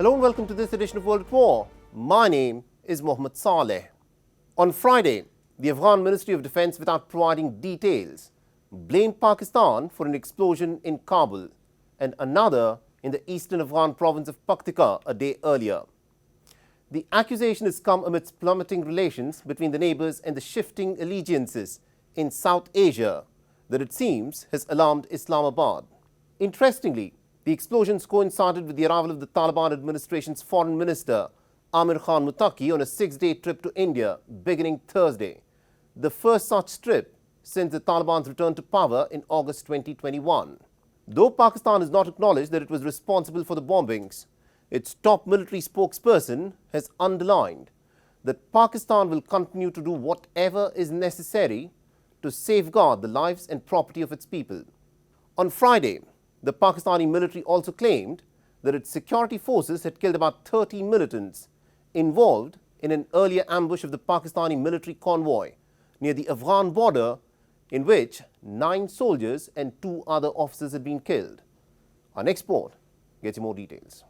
Hello and welcome to this edition of World at War. My name is Mohammed Saleh. On Friday, the Afghan Ministry of Defense, without providing details, blamed Pakistan for an explosion in Kabul and another in the eastern Afghan province of Paktika a day earlier. The accusation has come amidst plummeting relations between the neighbours and the shifting allegiances in South Asia that it seems has alarmed Islamabad. Interestingly, the explosions coincided with the arrival of the Taliban administration's foreign minister, Amir Khan Muttaqi, on a 6-day trip to India beginning Thursday, the first such trip since the Taliban's return to power in August 2021. Though Pakistan has not acknowledged that it was responsible for the bombings, its top military spokesperson has underlined that Pakistan will continue to do whatever is necessary to safeguard the lives and property of its people. On Friday, the Pakistani military also claimed that its security forces had killed about 30 militants involved in an earlier ambush of the Pakistani military convoy near the Afghan border, in which 9 soldiers and 2 other officers had been killed. Our next report gets you more details.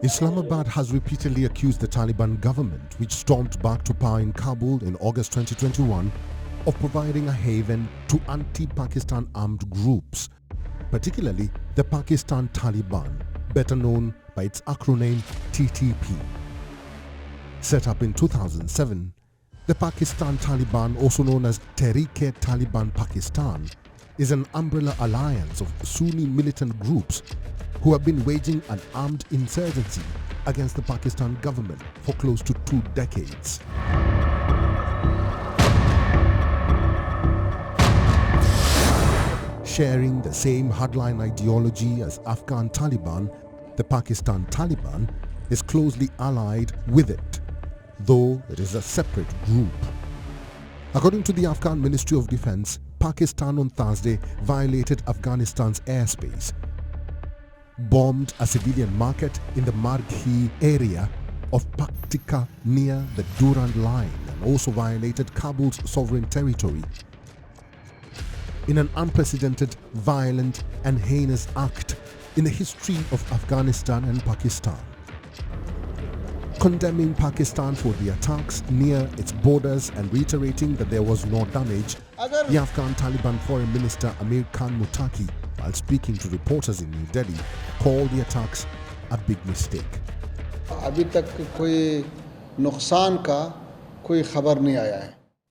Islamabad has repeatedly accused the Taliban government, which stormed back to power in Kabul in August 2021, of providing a haven to anti-Pakistan armed groups, particularly the Pakistan Taliban, better known by its acronym TTP. Set up in 2007, the Pakistan Taliban, also known as Tehreek-e-Taliban Pakistan, is an umbrella alliance of Sunni militant groups who have been waging an armed insurgency against the Pakistan government for close to 2 decades. Sharing the same hardline ideology as Afghan Taliban, the Pakistan Taliban is closely allied with it, though it is a separate group. According to the Afghan Ministry of Defense, Pakistan on Thursday violated Afghanistan's airspace, bombed a civilian market in the Marghi area of Paktika near the Durand line, and also violated Kabul's sovereign territory in an unprecedented, violent and heinous act in the history of Afghanistan and Pakistan. Condemning Pakistan for the attacks near its borders and reiterating that there was no damage, the Afghan Taliban Foreign Minister Amir Khan Muttaqi, while speaking to reporters in New Delhi, called the attacks a big mistake.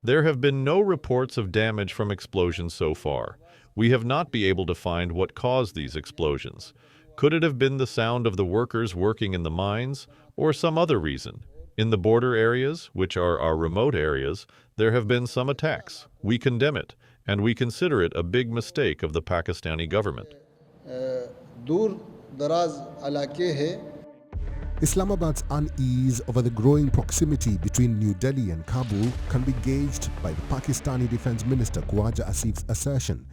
There have been no reports of damage from explosions so far. We have not been able to find what caused these explosions. Could it have been the sound of the workers working in the mines, or some other reason? In the border areas, which are our remote areas, there have been some attacks. We condemn it, and we consider it a big mistake of the Pakistani government. Islamabad's unease over the growing proximity between New Delhi and Kabul can be gauged by the Pakistani Defense Minister Khwaja Asif's assertion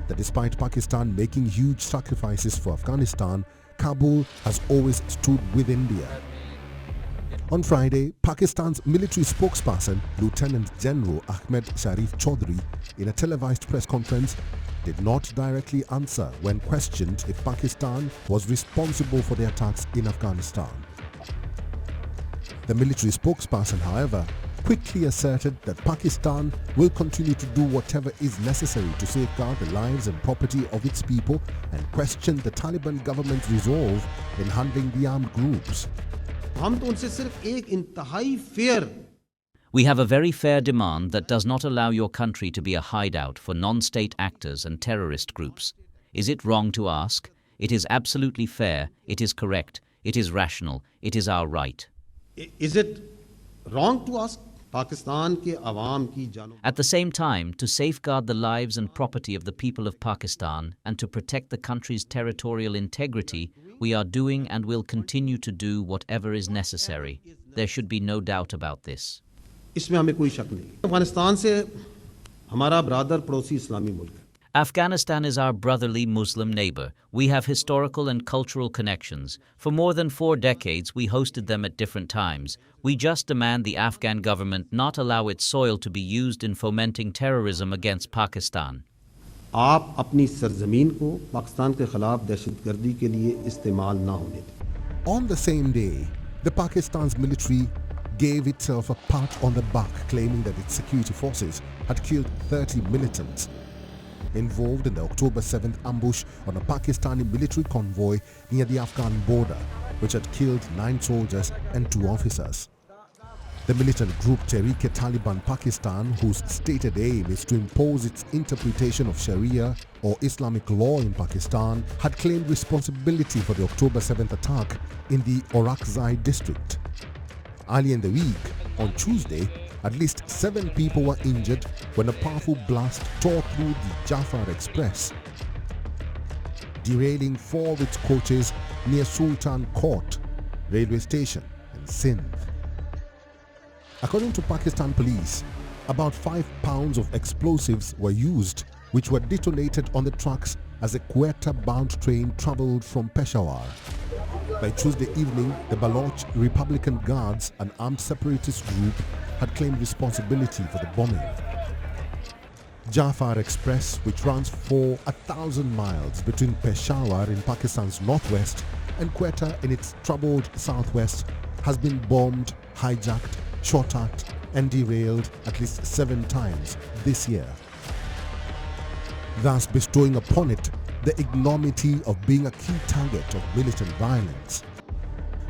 that despite Pakistan making huge sacrifices for Afghanistan, Kabul has always stood with India. On Friday, Pakistan's military spokesperson, Lieutenant General Ahmed Sharif Chaudhry, in a televised press conference, did not directly answer when questioned if Pakistan was responsible for the attacks in Afghanistan. The military spokesperson, however, quickly asserted that Pakistan will continue to do whatever is necessary to safeguard the lives and property of its people, and questioned the Taliban government's resolve in handling the armed groups. We have a very fair demand that does not allow your country to be a hideout for non-state actors and terrorist groups. Is it wrong to ask? It is absolutely fair, it is correct, it is rational, it is our right. Is it wrong to ask? At the same time, to safeguard the lives and property of the people of Pakistan and to protect the country's territorial integrity, we are doing and will continue to do whatever is necessary. There should be no doubt about this. Afghanistan is our brotherly Muslim neighbor. We have historical and cultural connections. For more than 4 decades, we hosted them at different times. We just demand the Afghan government not allow its soil to be used in fomenting terrorism against Pakistan. आप अपनी सरजमीन को पाकिस्तान के खिलाफ दहशतगर्दी के लिए इस्तेमाल ना होने दें। On the same day, the Pakistan's military gave itself a pat on the back, claiming that its security forces had killed 30 militants involved in the October 7th ambush on a Pakistani military convoy near the Afghan border, which had killed 9 soldiers and 2 officers. The militant group Tehreek-e-Taliban Pakistan, whose stated aim is to impose its interpretation of Sharia or Islamic law in Pakistan, had claimed responsibility for the October 7th attack in the Orakzai district. Early in the week, on Tuesday, at least 7 people were injured when a powerful blast tore through the Jafar Express, derailing 4 of its coaches near Sultan Court railway station in Sindh. According to Pakistan police, about 5 pounds of explosives were used, which were detonated on the tracks as a Quetta-bound train travelled from Peshawar. By Tuesday evening, the Baloch Republican Guards, an armed separatist group, had claimed responsibility for the bombing. Jafar Express, which runs for 1,000 miles between Peshawar in Pakistan's northwest and Quetta in its troubled southwest, has been bombed, hijacked, shot at and derailed at least 7 times this year, thus bestowing upon it the ignominy of being a key target of militant violence.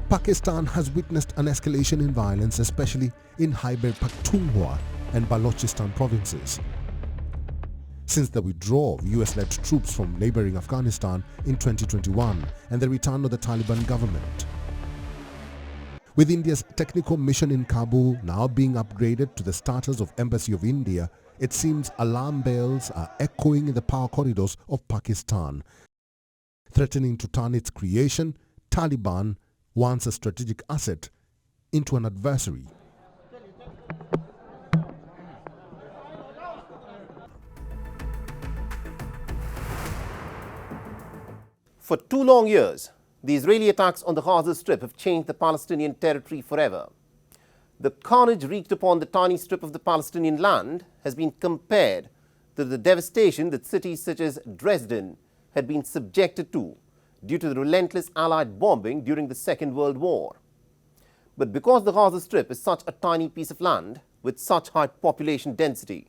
Pakistan has witnessed an escalation in violence, especially in Khyber Pakhtunkhwa and Balochistan provinces, since the withdrawal of US-led troops from neighboring Afghanistan in 2021 and the return of the Taliban government. With India's technical mission in Kabul now being upgraded to the status of Embassy of India, it seems alarm bells are echoing in the power corridors of Pakistan, threatening to turn its creation, Taliban, once a strategic asset, into an adversary. For 2 long years, the Israeli attacks on the Gaza Strip have changed the Palestinian territory forever. The carnage wreaked upon the tiny strip of the Palestinian land has been compared to the devastation that cities such as Dresden had been subjected to due to the relentless Allied bombing during the Second World War. But because the Gaza Strip is such a tiny piece of land with such high population density,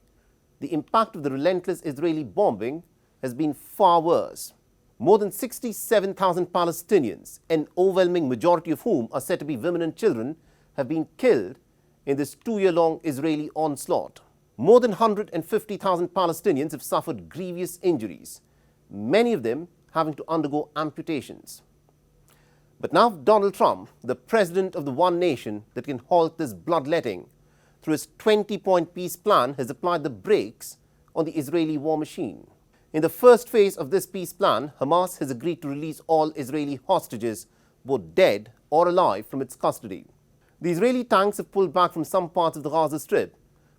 the impact of the relentless Israeli bombing has been far worse. More than 67,000 Palestinians, an overwhelming majority of whom are said to be women and children, have been killed in this 2-year-long Israeli onslaught. More than 150,000 Palestinians have suffered grievous injuries, many of them having to undergo amputations. But now Donald Trump, the president of the one nation that can halt this bloodletting, through his 20-point peace plan, has applied the brakes on the Israeli war machine. In the first phase of this peace plan, Hamas has agreed to release all Israeli hostages, both dead or alive, from its custody. The Israeli tanks have pulled back from some parts of the Gaza Strip,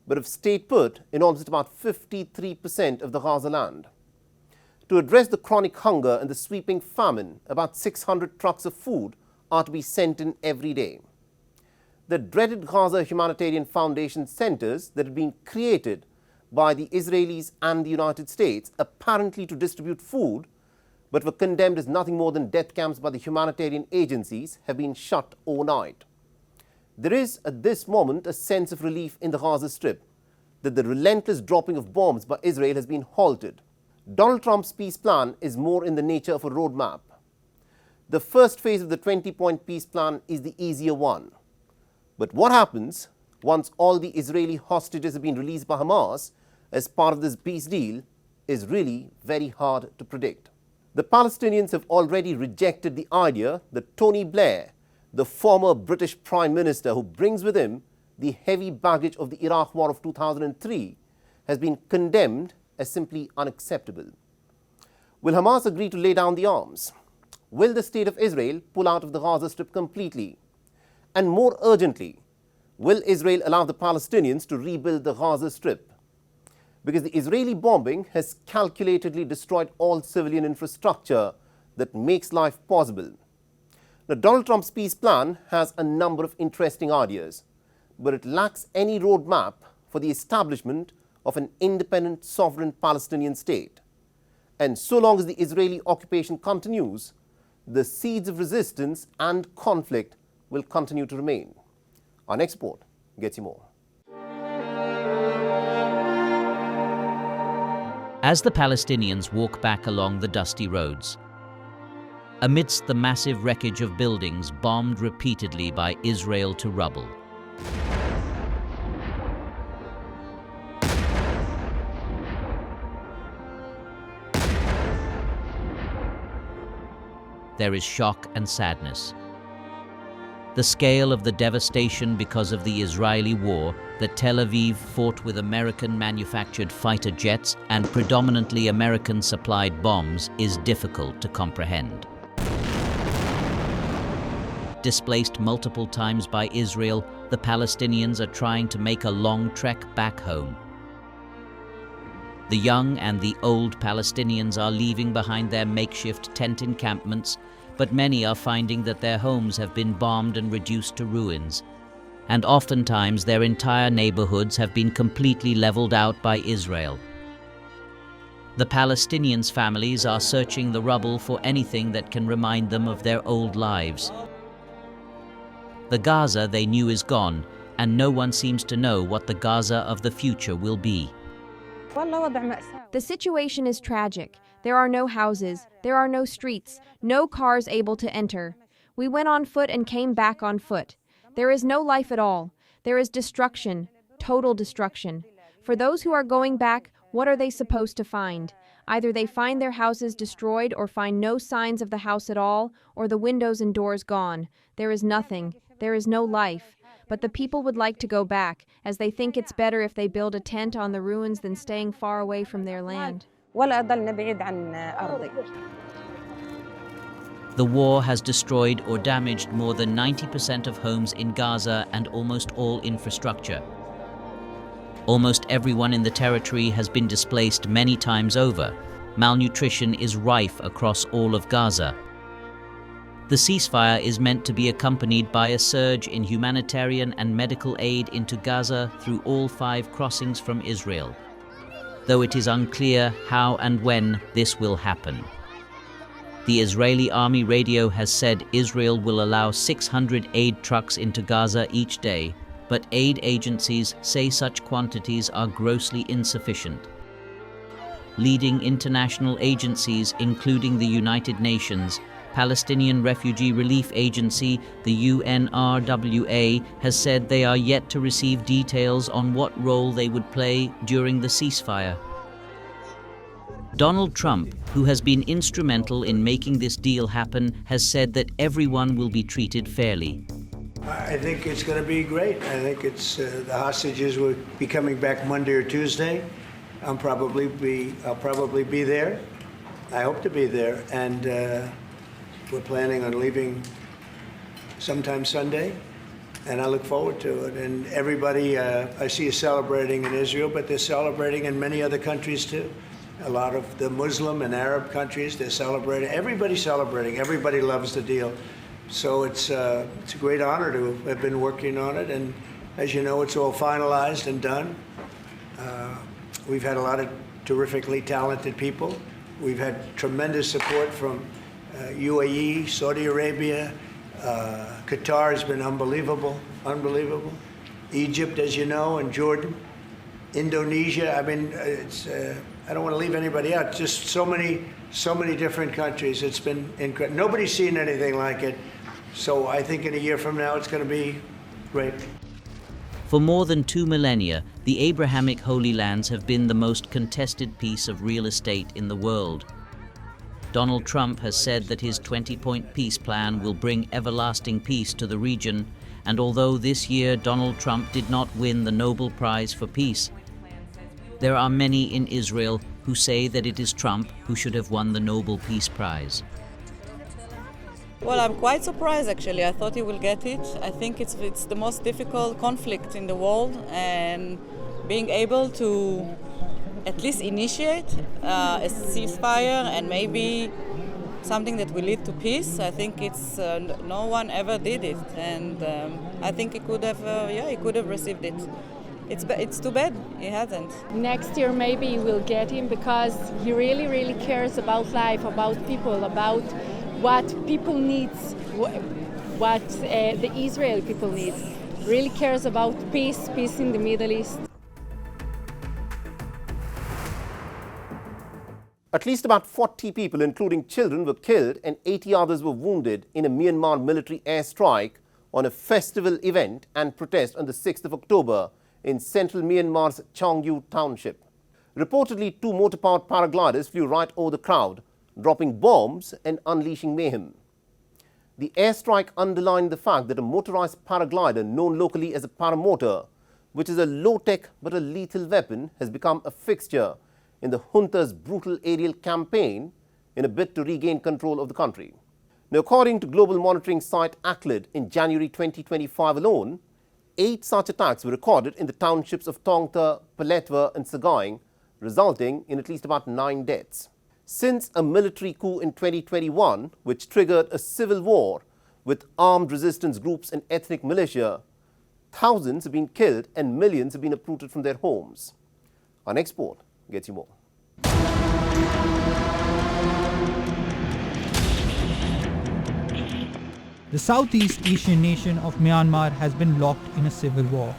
but have stayed put in almost about 53% of the Gaza land. To address the chronic hunger and the sweeping famine, about 600 trucks of food are to be sent in every day. The dreaded Gaza Humanitarian Foundation centers that have been created by the Israelis and the United States, apparently to distribute food, but were condemned as nothing more than death camps by the humanitarian agencies, have been shut overnight. There is at this moment a sense of relief in the Gaza Strip that the relentless dropping of bombs by Israel has been halted. Donald Trump's peace plan is more in the nature of a roadmap. The first phase of the 20-point peace plan is the easier one. But what happens once all the Israeli hostages have been released by Hamas as part of this peace deal is really very hard to predict. The Palestinians have already rejected the idea that Tony Blair, the former British Prime Minister who brings with him the heavy baggage of the Iraq War of 2003, has been condemned as simply unacceptable. Will Hamas agree to lay down the arms? Will the State of Israel pull out of the Gaza Strip completely? And more urgently, will Israel allow the Palestinians to rebuild the Gaza Strip? because the Israeli bombing has calculatedly destroyed all civilian infrastructure that makes life possible. Now, Donald Trump's peace plan has a number of interesting ideas, but it lacks any roadmap for the establishment of an independent, sovereign Palestinian state. And so long as the Israeli occupation continues, the seeds of resistance and conflict will continue to remain. Our next report gets you more. As the Palestinians walk back along the dusty roads, amidst the massive wreckage of buildings bombed repeatedly by Israel to rubble, there is shock and sadness. The scale of the devastation because of the Israeli war that Tel Aviv fought with American-manufactured fighter jets and predominantly American-supplied bombs is difficult to comprehend. Displaced multiple times by Israel, the Palestinians are trying to make a long trek back home. The young and the old Palestinians are leaving behind their makeshift tent encampments, but many are finding that their homes have been bombed and reduced to ruins, and oftentimes their entire neighborhoods have been completely leveled out by Israel. The Palestinians' families are searching the rubble for anything that can remind them of their old lives. The Gaza they knew is gone, and no one seems to know what the Gaza of the future will be. The situation is tragic. There are no houses, there are no streets, no cars able to enter. We went on foot and came back on foot. There is no life at all. There is destruction, total destruction. For those who are going back, what are they supposed to find? Either they find their houses destroyed or find no signs of the house at all, or the windows and doors gone. There is nothing. There is no life. But the people would like to go back, as they think it's better if they build a tent on the ruins than staying far away from their land. The war has destroyed or damaged more than 90% of homes in Gaza and almost all infrastructure. Almost everyone in the territory has been displaced many times over. Malnutrition is rife across all of Gaza. The ceasefire is meant to be accompanied by a surge in humanitarian and medical aid into Gaza through all 5 crossings from Israel, though it is unclear how and when this will happen. The Israeli army radio has said Israel will allow 600 aid trucks into Gaza each day, but aid agencies say such quantities are grossly insufficient. Leading international agencies, including the United Nations, Palestinian Refugee Relief Agency, the UNRWA, has said they are yet to receive details on what role they would play during the ceasefire. Donald Trump, who has been instrumental in making this deal happen, has said that everyone will be treated fairly. I think it's going to be great. I think it's the hostages will be coming back Monday or Tuesday. I'll probably be there. I hope to be there, and we're planning on leaving sometime Sunday, and I look forward to it. And everybody I see is celebrating in Israel, but they're celebrating in many other countries too. A lot of the Muslim and Arab countries, they're celebrating. Everybody's celebrating. Everybody loves the deal. So it's a great honor to have been working on it. And as you know, it's all finalized and done. We've had a lot of terrifically talented people. We've had tremendous support from UAE, Saudi Arabia, Qatar has been unbelievable. Egypt, as you know, and Jordan, Indonesia. I mean, it's I don't want to leave anybody out. Just so many different countries. It's been incredible. Nobody's seen anything like it. So I think in a year from now, it's going to be great. For more than 2 millennia, the Abrahamic Holy Lands have been the most contested piece of real estate in the world. Donald Trump has said that his 20-point peace plan will bring everlasting peace to the region, and although this year Donald Trump did not win the Nobel Prize for Peace, there are many in Israel who say that it is Trump who should have won the Nobel Peace Prize. Well, I'm quite surprised, actually. I thought he will get it. I think it's the most difficult conflict in the world, and being able to at least initiate a ceasefire and maybe something that will lead to peace. I think it's no one ever did it, and I think he could have received it. It's too bad he hasn't. Next year maybe we'll get him because he really, really cares about life, about people, about what people need, what the Israeli people need. Really cares about peace in the Middle East. At least about 40 people, including children, were killed and 80 others were wounded in a Myanmar military airstrike on a festival event and protest on the 6th of October in central Myanmar's Changyu township. Reportedly, 2 motor-powered paragliders flew right over the crowd, dropping bombs and unleashing mayhem. The airstrike underlined the fact that a motorized paraglider, known locally as a paramotor, which is a low-tech but a lethal weapon, has become a fixture in the junta's brutal aerial campaign in a bid to regain control of the country. Now, according to global monitoring site ECLATE, in January 2025 alone, 8 such attacks were recorded in the townships of Tongta, Paletwa and Sagaing, resulting in at least about 9 deaths. Since a military coup in 2021, which triggered a civil war with armed resistance groups and ethnic militia, thousands have been killed and millions have been uprooted from their homes. Our next report gets you more. The Southeast Asian nation of Myanmar has been locked in a civil war.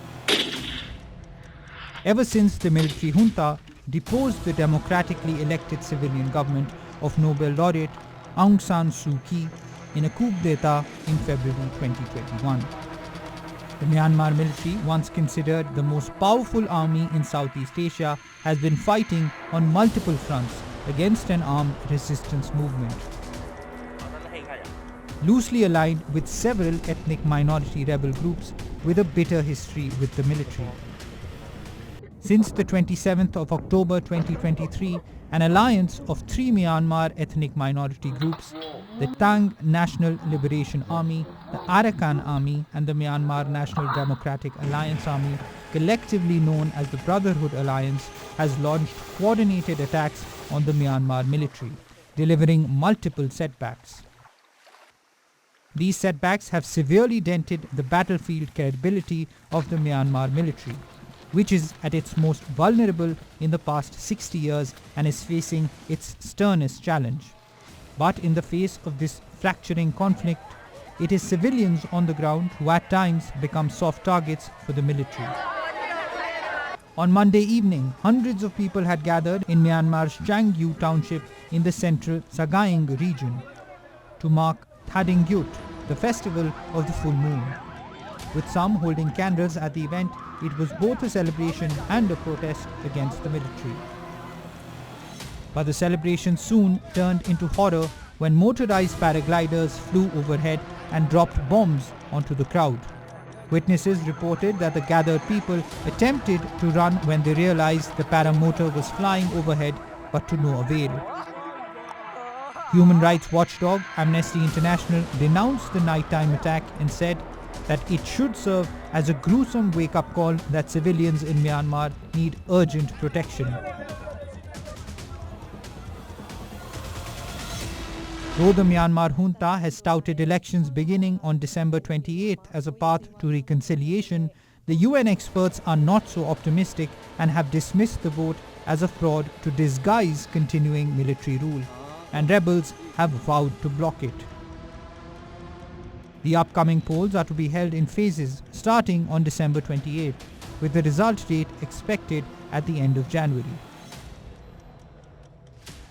Ever since the military junta deposed the democratically elected civilian government of Nobel laureate Aung San Suu Kyi in a coup d'etat in February 2021. The Myanmar military, once considered the most powerful army in Southeast Asia, has been fighting on multiple fronts against an armed resistance movement. Loosely aligned with several ethnic minority rebel groups with a bitter history with the military. Since the 27th of October 2023, an alliance of 3 Myanmar ethnic minority groups, the Tang National Liberation Army, the Arakan Army and the Myanmar National Democratic Alliance Army, collectively known as the Brotherhood Alliance, has launched coordinated attacks on the Myanmar military, delivering multiple setbacks. These setbacks have severely dented the battlefield capability of the Myanmar military, which is at its most vulnerable in the past 60 years and is facing its sternest challenge. But in the face of this fracturing conflict, it is civilians on the ground who at times become soft targets for the military. On Monday evening, hundreds of people had gathered in Myanmar's Changyu township in the central Sagaing region to mark Thadingyut, the festival of the full moon. With some holding candles at the event, it was both a celebration and a protest against the military. But the celebration soon turned into horror when motorized paragliders flew overhead and dropped bombs onto the crowd. Witnesses reported that the gathered people attempted to run when they realized the paramotor was flying overhead, but to no avail. Human rights watchdog Amnesty International denounced the nighttime attack and said that it should serve as a gruesome wake-up call that civilians in Myanmar need urgent protection. Though the Myanmar junta has touted elections beginning on December 28th as a path to reconciliation, the UN experts are not so optimistic and have dismissed the vote as a fraud to disguise continuing military rule, and rebels have vowed to block it. The upcoming polls are to be held in phases starting on December 28th, with the result date expected at the end of January.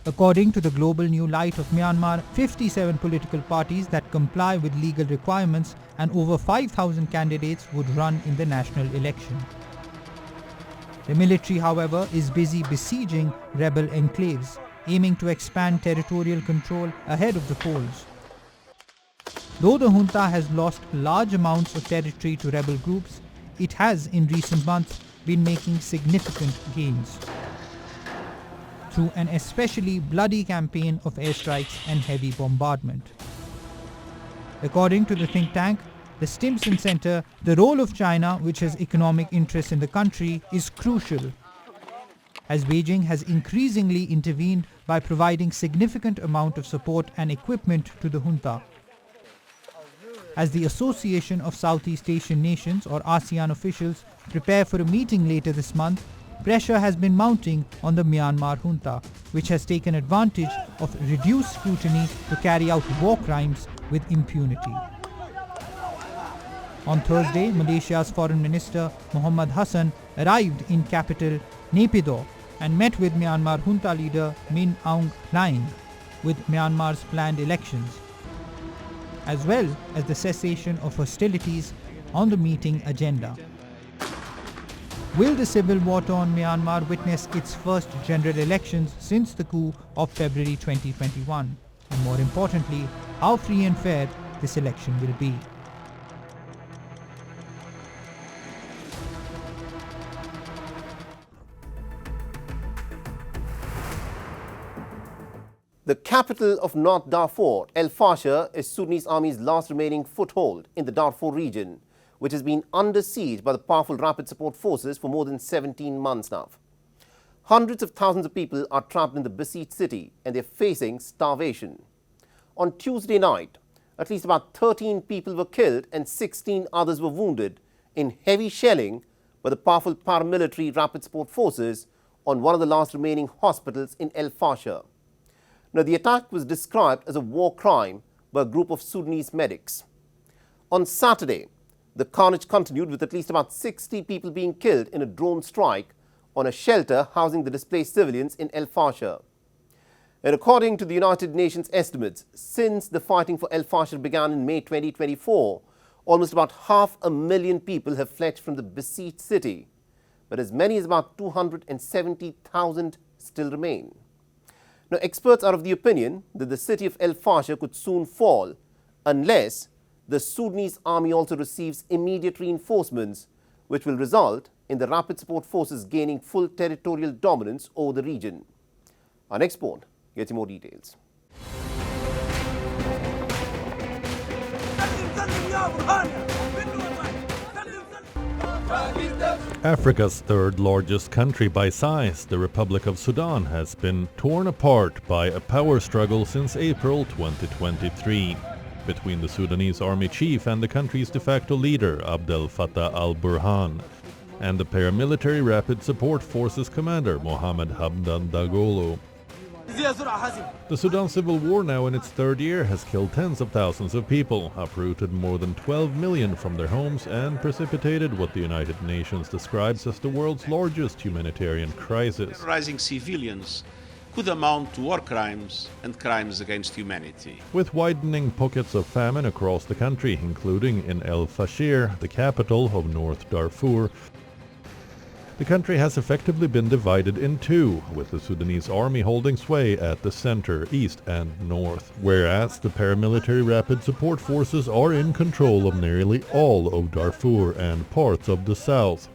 According to the Global New Light of Myanmar, 57 political parties that comply with legal requirements and over 5,000 candidates would run in the national election. The military, however, is busy besieging rebel enclaves, aiming to expand territorial control ahead of the polls. Though the junta has lost large amounts of territory to rebel groups, it has in recent months been making significant gains through an especially bloody campaign of airstrikes and heavy bombardment. According to the think tank, the Stimson Center, the role of China, which has economic interests in the country, is crucial. as Beijing has increasingly intervened by providing significant amount of support and equipment to the junta. As the Association of Southeast Asian Nations or ASEAN officials prepare for a meeting later this month, pressure has been mounting on the Myanmar junta, which has taken advantage of reduced scrutiny to carry out war crimes with impunity. On Thursday, Malaysia's Foreign Minister Mohammed Hassan arrived in capital Naypyidaw and met with Myanmar junta leader Min Aung Hlaing with Myanmar's planned elections, as well as the cessation of hostilities on the meeting agenda. Will the civil war torn Myanmar witness its first general elections since the coup of February 2021? And more importantly, how free and fair this election will be? The capital of North Darfur, El Fasher, is Sudanese army's last remaining foothold in the Darfur region, which has been under siege by the powerful rapid support forces for more than 17 months now. Hundreds of thousands of people are trapped in the besieged city and they're facing starvation. On Tuesday night, at least about 13 people were killed and 16 others were wounded in heavy shelling by the powerful paramilitary rapid support forces on one of the last remaining hospitals in El Fasher. Now, the attack was described as a war crime by a group of Sudanese medics. On Saturday, the carnage continued with at least about 60 people being killed in a drone strike on a shelter housing the displaced civilians in El Fasher. And according to the United Nations estimates, since the fighting for El Fasher began in May 2024, almost about 500,000 people have fled from the besieged city, but as many as about 270,000 still remain. Now, experts are of the opinion that the city of El Fasher could soon fall unless the Sudanese army also receives immediate reinforcements, which will result in the rapid support forces gaining full territorial dominance over the region. Our next report gets you more details. Africa's third largest country by size, the Republic of Sudan, has been torn apart by a power struggle since April 2023 between the Sudanese army chief and the country's de facto leader, Abdel Fattah al-Burhan, and the paramilitary rapid support forces commander, Mohammed Hamdan Dagalo. The Sudan civil war, now in its third year, has killed tens of thousands of people, uprooted more than 12 million from their homes, and precipitated what the United Nations describes as the world's largest humanitarian crisis. Terrorizing civilians could amount to war crimes and crimes against humanity. With widening pockets of famine across the country, including in El Fasher, the capital of North Darfur, the country has effectively been divided in two, with the Sudanese army holding sway at the center, east and north, whereas the paramilitary rapid support forces are in control of nearly all of Darfur and parts of the south.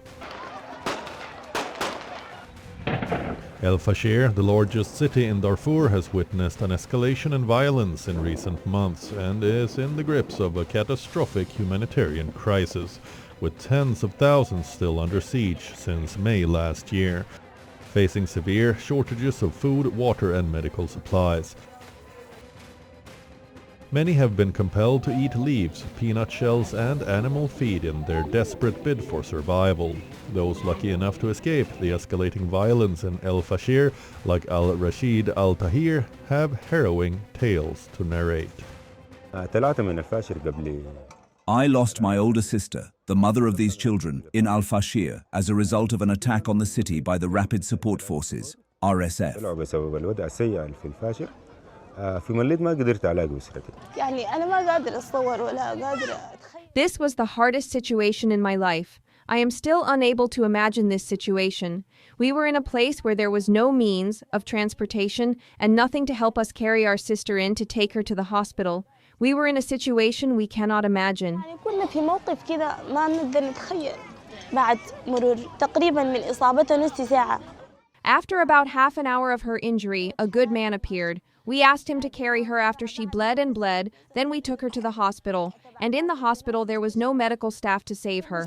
El Fasher, the largest city in Darfur, has witnessed an escalation in violence in recent months and is in the grips of a catastrophic humanitarian crisis, with tens of thousands still under siege since May last year, facing severe shortages of food, water and medical supplies. Many have been compelled to eat leaves, peanut shells and animal feed in their desperate bid for survival. Those lucky enough to escape the escalating violence in El Fasher, like Al-Rashid Al-Tahir, have harrowing tales to narrate. I lost my older sister, the mother of these children, in Al Fasher as a result of an attack on the city by the Rapid Support Forces, RSF. This was the hardest situation in my life. I am still unable to imagine this situation. We were in a place where there was no means of transportation and nothing to help us carry our sister in to take her to the hospital. We were in a situation we cannot imagine. After about half an hour of her injury, a good man appeared. We asked him to carry her after she bled and bled, then we took her to the hospital. And in the hospital there was no medical staff to save her.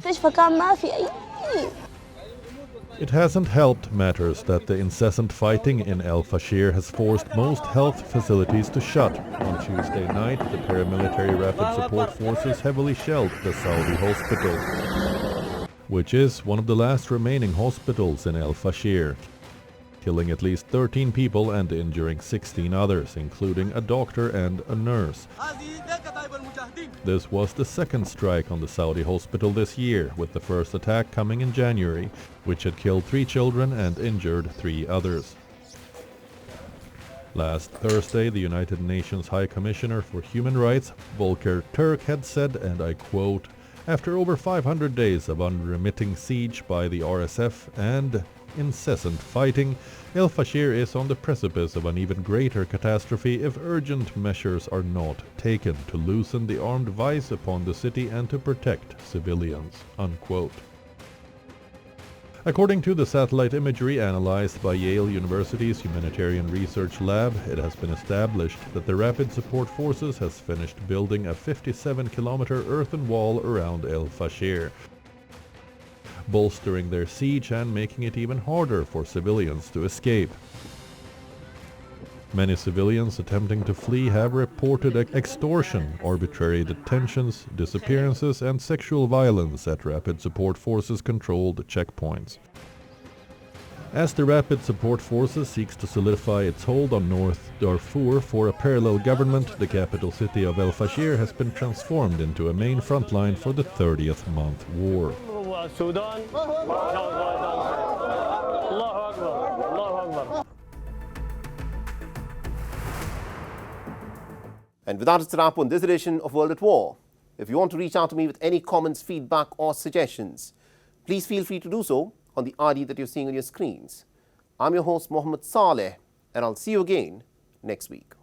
It hasn't helped matters that the incessant fighting in El Fasher has forced most health facilities to shut. On Tuesday night, the paramilitary rapid support forces heavily shelled the Saudi hospital, which is one of the last remaining hospitals in El Fasher, killing at least 13 people and injuring 16 others, including a doctor and a nurse. This was the second strike on the Saudi hospital this year, with the first attack coming in January, which had killed 3 children and injured 3 others. Last Thursday, the United Nations High Commissioner for Human Rights, Volker Turk, had said, and I quote, "After over 500 days of unremitting siege by the RSF and incessant fighting, El Fasher is on the precipice of an even greater catastrophe if urgent measures are not taken to loosen the armed vice upon the city and to protect civilians." Unquote. According to the satellite imagery analyzed by Yale University's Humanitarian Research Lab, it has been established that the Rapid Support Forces has finished building a 57-kilometer earthen wall around El Fasher, bolstering their siege and making it even harder for civilians to escape. Many civilians attempting to flee have reported extortion, arbitrary detentions, disappearances, and sexual violence at Rapid Support Forces controlled checkpoints. As the Rapid Support Forces seeks to solidify its hold on North Darfur for a parallel government, the capital city of El Fasher has been transformed into a main front line for the 30th month war. Sudan. And with that, it's a wrap on this edition of World at War. If you want to reach out to me with any comments, feedback or suggestions, please feel free to do so on the ID that you're seeing on your screens. I'm your host, Mohammed Saleh, and I'll see you again next week.